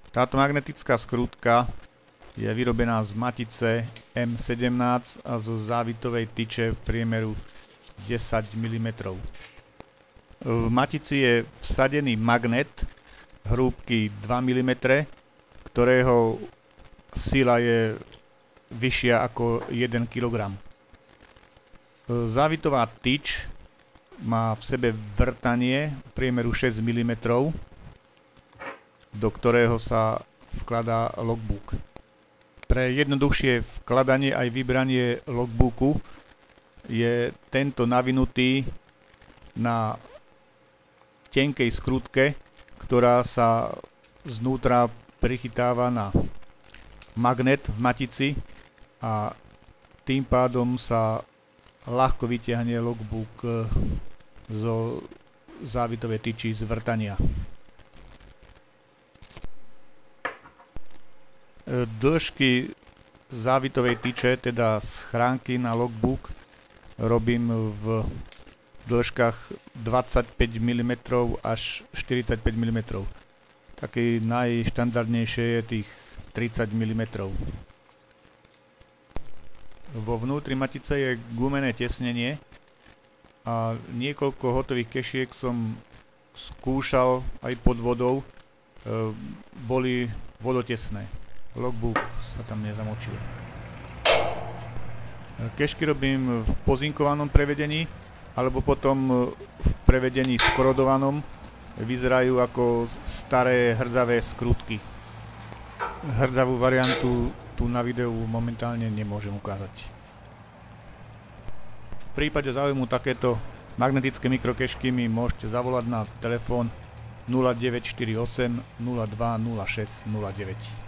Táto magnetická skrutka je vyrobená z matice M17 a zo závitovej tyče v priemeru 10 mm. V matici je vsadený magnet hrúbky 2 mm, ktorého sila je vyššia ako 1 kg. Závitová tyč má v sebe vrtanie v priemeru 6 mm, do ktorého sa vkladá logbook. Pre jednoduchšie vkladanie aj vybranie logbooku je tento navinutý na tenkej skrutke, ktorá sa znútra prichytáva na magnet v matici a tým pádom sa ľahko vytiahne logbook zo závitovej tyči z vrtania. Dĺžky závitovej tyče, teda schránky na logbook, robím v dĺžkach 25 mm až 45 mm. Taký najštandardnejšie je tých 30 mm. Vo vnútri matice je gumené tesnenie a niekoľko hotových kešiek som skúšal aj pod vodou, boli vodotesné. Logbook sa tam nezamočil. Kešky robím v pozinkovanom prevedení alebo potom v prevedení skorodovanom. Vyzerajú ako staré hrdzavé skrutky. Hrdzavú variantu tu na videu momentálne nemôžem ukázať. V prípade záujmu takéto magnetické mikrokešky mi môžete zavolať na telefón 0948 02 06 09.